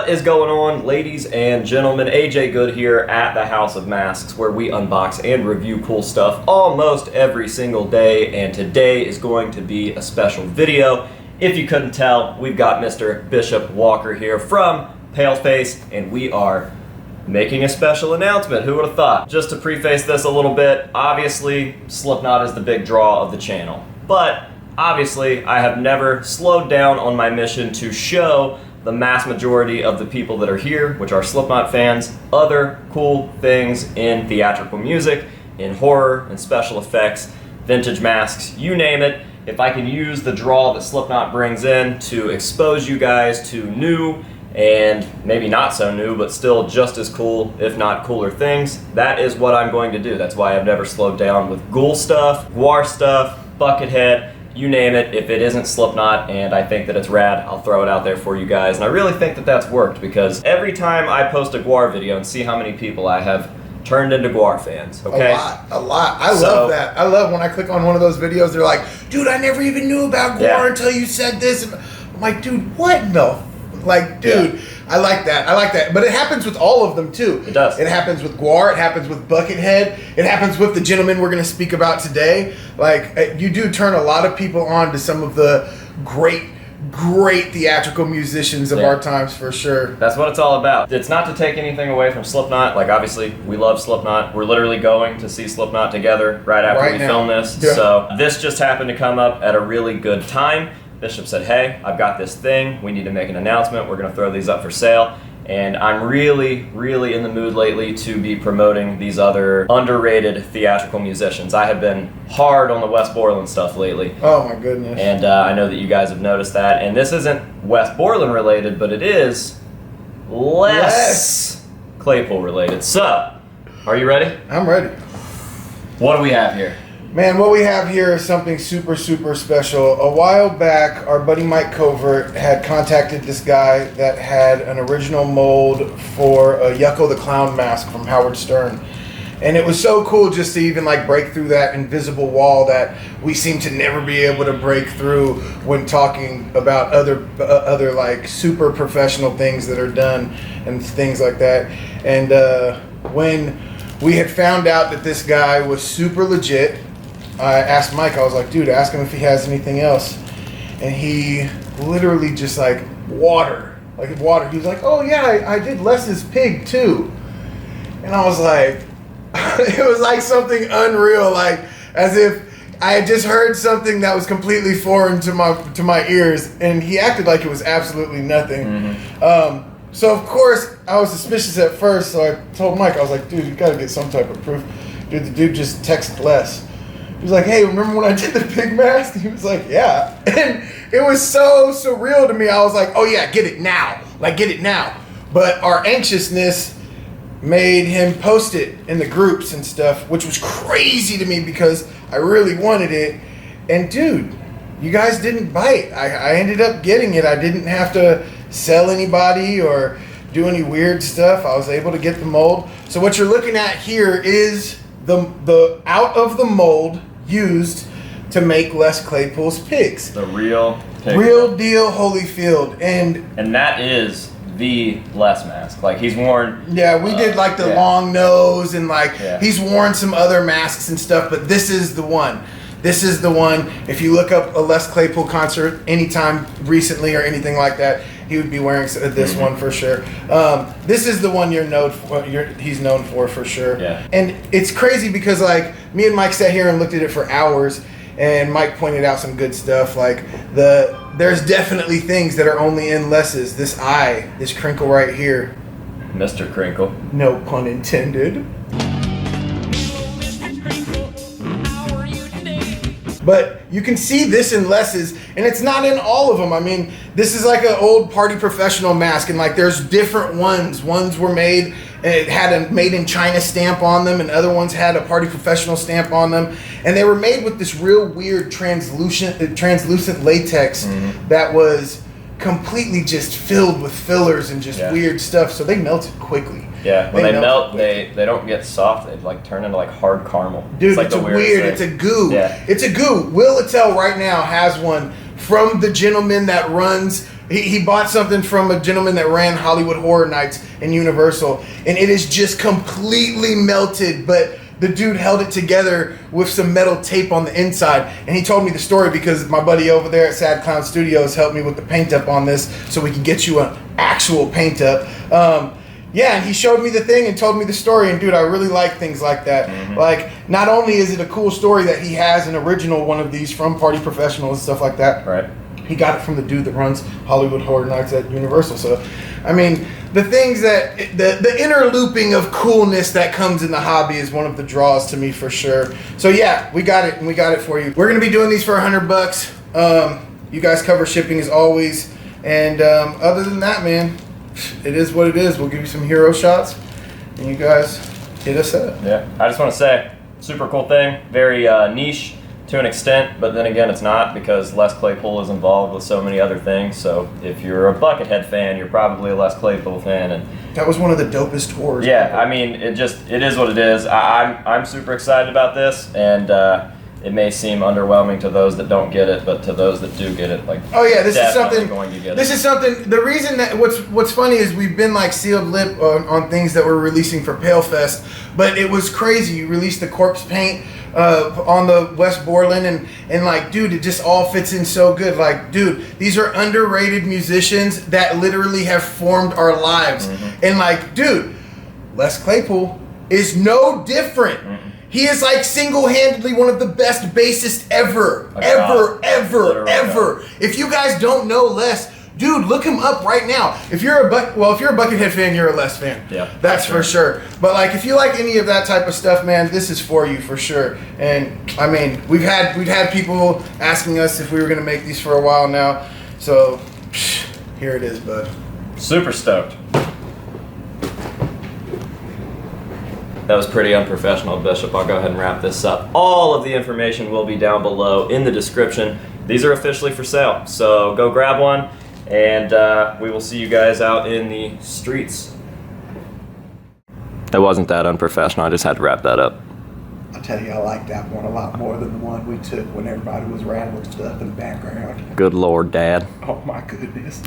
What is going on, ladies and gentlemen? AJ Good here at the House of Masks, where we unbox and review cool stuff almost every single day, and today is going to be a special video. If you couldn't tell, we've got Mr. Bishop Walker here from Paleface, and we are making a special announcement. Who would have thought? Just to preface this a little bit, obviously Slipknot is the big draw of the channel, but obviously I have never slowed down on my mission to show the mass majority of the people that are here, which are Slipknot fans, other cool things in theatrical music, in horror and special effects, vintage masks, you name it. If I can use the draw that Slipknot brings in to expose you guys to new and maybe not so new, but still just as cool, if not cooler things, that is what I'm going to do. That's why I've never slowed down with ghoul stuff, Gwar stuff, Buckethead, you name it. If it isn't Slipknot and I think that it's rad, I'll throw it out there for you guys. And I really think that that's worked, because every time I post a Gwar video and see how many people I have turned into Gwar fans, okay? A lot. I love that. I love when I click on one of those videos, they're like, dude, I never even knew about Gwar until you said this. And I'm like, dude, what the? Like, dude, I like that. I like that. But it happens with all of them, too. It does. It happens with Gwar. It happens with Buckethead. It happens with the gentleman we're going to speak about today. Like, you do turn a lot of people on to some of the great theatrical musicians of our times, for sure. That's what it's all about. It's not to take anything away from Slipknot. Like, obviously, we love Slipknot. We're literally going to see Slipknot together right after we film this. Yeah. So this just happened to come up at a really good time. Bishop said, hey, I've got this thing. We need to make an announcement. We're going to throw these up for sale. And I'm really in the mood lately to be promoting these other underrated theatrical musicians. I have been hard on the Wes Borland stuff lately. Oh my goodness. And I know that you guys have noticed that. And this isn't Wes Borland related, but it is less Claypool related. So, are you ready? I'm ready. What do we have here? Man, what we have here is something super special. A while back, our buddy Mike Covert had contacted this guy that had an original mold for a Yucko the Clown mask from Howard Stern. And it was so cool just to even like break through that invisible wall that we seem to never be able to break through when talking about other like super professional things that are done and things like that. And when we had found out that this guy was super legit, I asked Mike, I was like, dude, ask him if he has anything else. And he literally just like water. He was like, oh yeah, I did Les's Pig too. And I was like, it was like something unreal, like as if I had just heard something that was completely foreign to my ears, and he acted like it was absolutely nothing. Mm-hmm. So of course I was suspicious at first, so I told Mike, I was like, dude, you gotta get some type of proof. Dude, the dude just texted Les. He was like, hey, remember when I did the pig mask? He was like, yeah. And it was so surreal to me. I was like, oh yeah, get it now. Like, get it now. But our anxiousness made him post it in the groups and stuff, which was crazy to me because I really wanted it. And dude, you guys didn't bite. I ended up getting it. I didn't have to sell anybody or do any weird stuff. I was able to get the mold. So what you're looking at here is the out of the mold used to make Les Claypool's pigs. The real pig. Real deal Holyfield. And that is the Les mask. Like, he's worn... Yeah, we did like the long nose and like he's worn some other masks and stuff, but this is the one. This is the one. If you look up a Les Claypool concert anytime recently or anything like that, he would be wearing this one for sure. This is the one he's known for sure. Yeah. And it's crazy because like me and Mike sat here and looked at it for hours, and Mike pointed out some good stuff. Like there's definitely things that are only in Les's. This eye, this crinkle right here. Mr. Crinkle. No pun intended. But you can see this in Les's, and it's not in all of them. I mean, this is like an old Party Professional mask, and like there's different ones. Ones were made, and it had a made in China stamp on them, and other ones had a Party Professional stamp on them. And they were made with this real weird translucent latex that was completely just filled with fillers and just weird stuff. So they melted quickly. Yeah, when they melt, they don't get soft. They like turn into like hard caramel. Dude, like it's weird. It's a goo. Yeah. It's a goo. Will Attell right now has one from the gentleman that runs He bought something from a gentleman that ran Hollywood Horror Nights in Universal, and it is just completely melted, but the dude held it together with some metal tape on the inside. And he told me the story because my buddy over there at Sad Clown Studios helped me with the paint up on this so we could get you an actual paint up. Yeah, and he showed me the thing and told me the story, and dude, I really like things like that. Mm-hmm. Like, not only is it a cool story that he has an original one of these from Party Professional and stuff like that, Right. he got it from the dude that runs Hollywood Horror Nights at Universal. So, I mean, the things that, the inner looping of coolness that comes in the hobby is one of the draws to me for sure. So yeah, we got it, and we got it for you. We're going to be doing these for $100. You guys cover shipping as always. And other than that, man, it is what it is. We'll give you some hero shots, and you guys hit us up. Yeah, I just want to say, super cool thing, very niche to an extent, but then again, it's not, because Les Claypool is involved with so many other things. So if you're a Buckethead fan, you're probably a Les Claypool fan, and that was one of the dopest tours. yeah, I mean, it is what it is. I'm super excited about this, and it may seem underwhelming to those that don't get it, but to those that do get it, like, oh yeah, this is definitely something. going to get This it. is something. The reason that what's funny is we've been like sealed lip on things that we're releasing for Pale Fest, but it was crazy. You released the corpse paint on the West Borland, and like, dude, it just all fits in so good. Like, dude, these are underrated musicians that literally have formed our lives, and like, dude, Les Claypool is no different. He is like single-handedly one of the best bassists ever. If you guys don't know Les, dude, look him up right now. If you're a Buckethead fan, you're a Les fan. Yeah, that's for sure. But like, if you like any of that type of stuff, man, this is for you for sure. And I mean, we've had people asking us if we were gonna make these for a while now. So here it is, bud. Super stoked. That was pretty unprofessional, Bishop. I'll go ahead and wrap this up. All of the information will be down below in the description. These are officially for sale, so go grab one, and we will see you guys out in the streets. That wasn't that unprofessional. I just had to wrap that up. I tell you, I like that one a lot more than the one we took when everybody was rattling stuff in the background. Good Lord, Dad. Oh my goodness.